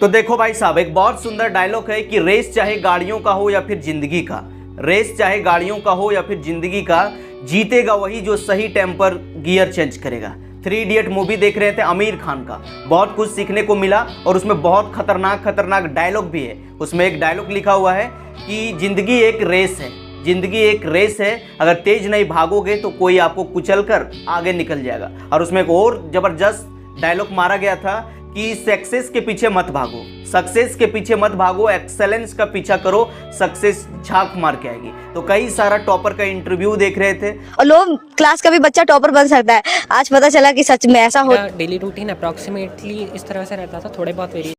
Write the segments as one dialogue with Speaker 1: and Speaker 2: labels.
Speaker 1: तो देखो भाई साहब, एक बहुत सुंदर डायलॉग है कि रेस चाहे गाड़ियों का हो या फिर जिंदगी का, रेस चाहे गाड़ियों का हो या फिर जिंदगी का, जीतेगा वही जो सही टाइम पर गियर चेंज करेगा। 3 इडियट मूवी देख रहे थे आमिर खान का, बहुत कुछ सीखने को मिला और उसमें बहुत खतरनाक डायलॉग भी है। उसमें एक डायलॉग लिखा हुआ है कि जिंदगी एक रेस है, जिंदगी एक रेस है, अगर तेज नहीं भागोगे तो कोई आपको कुचल कर आगे निकल जाएगा। और उसमें एक और जबरदस्त डायलॉग मारा गया था कि सक्सेस के पीछे मत भागो, सक्सेस के पीछे मत भागो, एक्सेलेंस का पीछा करो, सक्सेस झांक मार के आएगी। तो कई सारा टॉपर का इंटरव्यू देख रहे थे
Speaker 2: और लोग क्लास का भी बच्चा टॉपर बन सकता है। आज पता चला कि सच में ऐसा हो।
Speaker 3: डेली रूटीन अप्रॉक्सीमेटली इस तरह से रहता था, थोड़े बहुत वेरिएशन।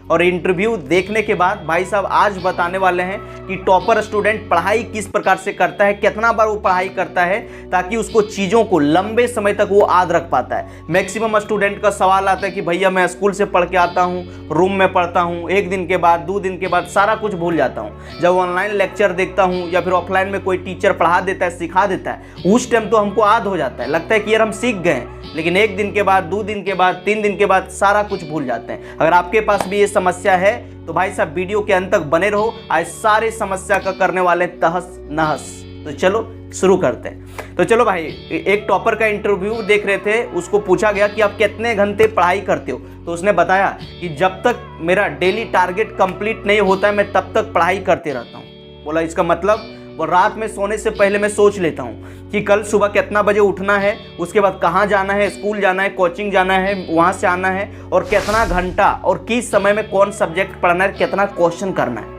Speaker 1: और इंटरव्यू देखने के बाद भाई साहब आज बताने वाले हैं कि टॉपर स्टूडेंट पढ़ाई किस प्रकार से करता है, कितना बार वो पढ़ाई करता है ताकि उसको चीज़ों को लंबे समय तक वो याद रख पाता है। मैक्सिमम स्टूडेंट का सवाल आता है कि भैया मैं स्कूल से पढ़ के आता हूँ, रूम में पढ़ता हूँ, 1 दिन के बाद 2 दिन के बाद सारा कुछ भूल जाता हूँ। जब ऑनलाइन लेक्चर देखता हूँ या फिर ऑफलाइन में कोई टीचर पढ़ा देता है, सिखा देता है, उस टाइम तो हमको याद हो जाता है, लगता है कि यार हम सीख गए, लेकिन 1 दिन के बाद 2 दिन के बाद 3 दिन के बाद सारा कुछ भूल जाते हैं। अगर आपके पास भी ये समस्या है तो भाई साहब वीडियो के अंत तक बने रहो, आज सारे समस्या का करने वाले तहस नहस। तो चलो शुरू करते हैं। तो चलो भाई, एक टॉपर का इंटरव्यू देख रहे थे, उसको पूछा गया कि आप कितने घंटे पढ़ाई करते हो, तो उसने बताया कि जब तक मेरा डेली टारगेट कंप्लीट नहीं होता है मैं तब तक पढ़ाई करते रहता हूँ। बोला इसका मतलब वो रात में सोने से पहले मैं सोच लेता हूँ कि कल सुबह कितना बजे उठना है, उसके बाद कहाँ जाना है, स्कूल जाना है, कोचिंग जाना है, वहाँ से आना है, और कितना घंटा और किस समय में कौन सब्जेक्ट पढ़ना है, कितना क्वेश्चन करना है।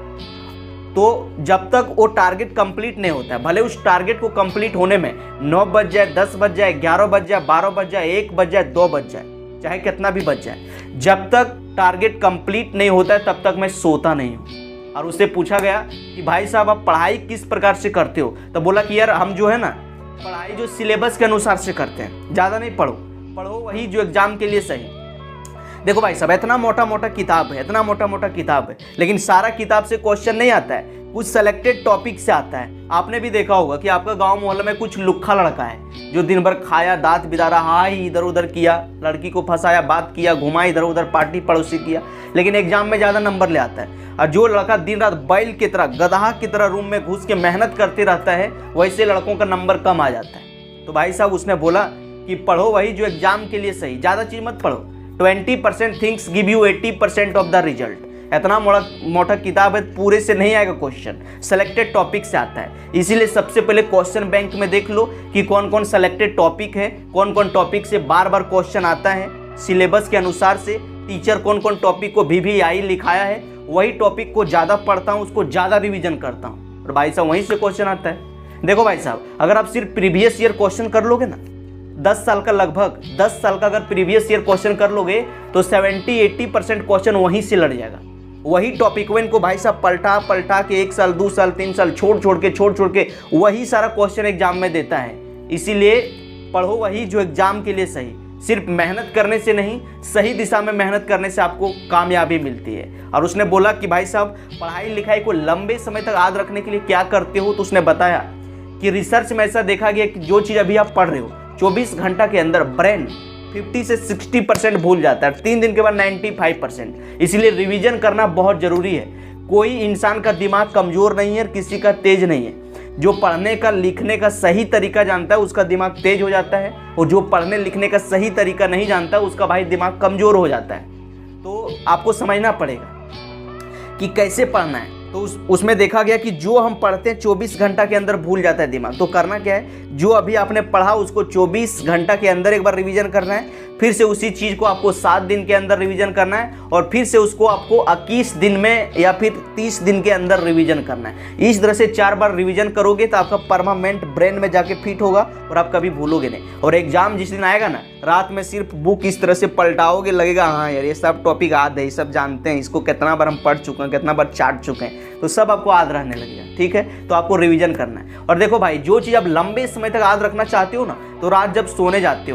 Speaker 1: तो जब तक वो टारगेट कंप्लीट नहीं होता है, भले उस टारगेट को कंप्लीट होने में 9 बज जाए, 10 बज जाए, 11 बज जाए, 12 बज जाए, 1 बज जाए, 2 बज जाए, चाहे कितना भी बज जाए, जब तक टारगेट कंप्लीट नहीं होता है तब तक मैं सोता नहीं हूँ। और उससे पूछा गया कि भाई साहब आप पढ़ाई किस प्रकार से करते हो, तो बोला कि यार हम जो है ना पढ़ाई जो सिलेबस के अनुसार से करते हैं, ज़्यादा नहीं पढ़ो वही जो एग्जाम के लिए सही। देखो भाई साहब, इतना मोटा किताब है, इतना मोटा किताब है, लेकिन सारा किताब से क्वेश्चन नहीं आता है, कुछ सेलेक्टेड टॉपिक से आता है। आपने भी देखा होगा कि आपका गांव मोहल्ले में कुछ लुक्खा लड़का है जो दिन भर खाया, दांत बिदारा, हाय इधर उधर किया, लड़की को फंसाया, बात किया, घुमा इधर उधर, पार्टी पड़ोसी किया, लेकिन एग्जाम में ज़्यादा नंबर ले आता है। और जो लड़का दिन रात बैल की तरह, गधा की तरह रूम में घुस के मेहनत करते रहता है, वैसे लड़कों का नंबर कम आ जाता है। तो भाई साहब उसने बोला कि पढ़ो वही जो एग्जाम के लिए सही, ज़्यादा चीज़ मत पढ़ो। 20% things give you 80% of the result. इतना मोटा किताब है, पूरे से नहीं आएगा क्वेश्चन, सेलेक्टेड टॉपिक से आता है। इसीलिए सबसे पहले क्वेश्चन बैंक में देख लो कि कौन कौन सेलेक्टेड टॉपिक है, कौन कौन टॉपिक से बार बार क्वेश्चन आता है, सिलेबस के अनुसार से टीचर कौन कौन टॉपिक को VVI लिखाया है, वही टॉपिक को ज़्यादा पढ़ता हूँ, उसको ज़्यादा रिविजन करता हूँ, और भाई साहब वहीं से क्वेश्चन आता है। देखो भाई साहब, अगर आप सिर्फ प्रीवियस ईयर क्वेश्चन कर लोगे ना, 10 साल का, लगभग 10 साल का अगर प्रीवियस ईयर क्वेश्चन कर लोगे तो 70-80% क्वेश्चन वहीं से लड़ जाएगा। वही टॉपिक वन को भाई साहब पलटा के 1 साल, 2 साल, 3 साल छोड़ छोड़ के वही सारा क्वेश्चन एग्जाम में देता है। इसीलिए पढ़ो वही जो एग्जाम के लिए सही। सिर्फ मेहनत करने से नहीं, सही दिशा में मेहनत करने से आपको कामयाबी मिलती है। और उसने बोला कि भाई साहब पढ़ाई लिखाई को लंबे समय तक याद रखने के लिए क्या करते हो, तो उसने बताया कि रिसर्च में ऐसा देखा गया कि जो चीज़ अभी आप पढ़ रहे हो 24 घंटा के अंदर ब्रेन 50 से 60% भूल जाता है, 3 दिन के बाद 95%। इसलिए रिवीजन करना बहुत ज़रूरी है। कोई इंसान का दिमाग कमज़ोर नहीं है, किसी का तेज नहीं है। जो पढ़ने का लिखने का सही तरीका जानता है उसका दिमाग तेज हो जाता है, और जो पढ़ने लिखने का सही तरीका नहीं जानता उसका भाई दिमाग कमज़ोर हो जाता है। तो आपको समझना पड़ेगा कि कैसे पढ़ना है। तो उसमें देखा गया कि जो हम पढ़ते हैं 24 घंटा के अंदर भूल जाता है दिमाग। तो करना क्या है, जो अभी आपने पढ़ा उसको 24 घंटा के अंदर एक बार रिवीजन करना है, फिर से उसी चीज़ को आपको 7 दिन के अंदर रिवीजन करना है, और फिर से उसको आपको 21 दिन में या फिर 30 दिन के अंदर रिवीजन करना है। इस तरह से 4 बार रिवीजन करोगे तो आपका परमानेंट ब्रेन में जाके फिट होगा और आप कभी भूलोगे नहीं। और एग्जाम जिस दिन आएगा ना, रात में सिर्फ बुक इस तरह से पलटाओगे, लगेगा हाँ यार ये सब टॉपिक याद है, ये सब जानते हैं, इसको कितना बार हम पढ़ चुके हैं, कितना बार चाट चुके हैं, तो सब आपको याद रहने लगेगा। ठीक है, तो आपको रिवीजन करना है। और देखो भाई, जो चीज़ आप लंबे समय तक याद रखना चाहते हो ना, तो रात जब सोने जाते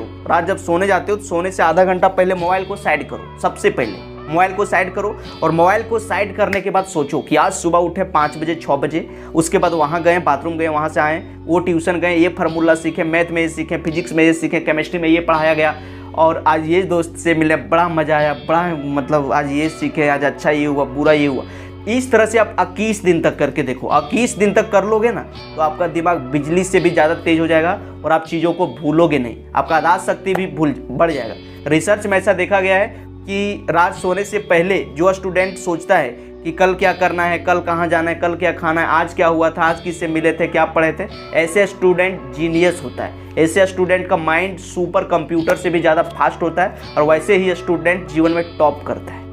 Speaker 1: हो तो सोने से आधा घंटा पहले मोबाइल को साइड करो। सबसे पहले मोबाइल को साइड करो, और मोबाइल को साइड करने के बाद सोचो कि आज सुबह उठे 5 बजे 6 बजे, उसके बाद वहाँ गए, बाथरूम गए, वहाँ से आए, वो ट्यूशन गए, ये फार्मूला सीखे, मैथ में ये सीखे, फिजिक्स में ये सीखे, केमिस्ट्री में ये पढ़ाया गया, और आज ये दोस्त से मिले, बड़ा मज़ा आया, बड़ा मतलब आज ये सीखे, आज अच्छा ये हुआ, बुरा ये हुआ। इस तरह से आप 21 दिन तक करके देखो। 21 दिन तक कर लोगे ना तो आपका दिमाग बिजली से भी ज़्यादा तेज हो जाएगा और आप चीज़ों को भूलोगे नहीं, आपका याद शक्ति भी बढ़ जाएगा। रिसर्च में ऐसा देखा गया है कि रात सोने से पहले जो स्टूडेंट सोचता है कि कल क्या करना है, कल कहाँ जाना है, कल क्या खाना है, आज क्या हुआ था, आज किससे मिले थे, क्या पढ़े थे, ऐसे स्टूडेंट जीनियस होता है। ऐसे स्टूडेंट का माइंड सुपर कंप्यूटर से भी ज़्यादा फास्ट होता है और वैसे ही स्टूडेंट जीवन में टॉप करता है।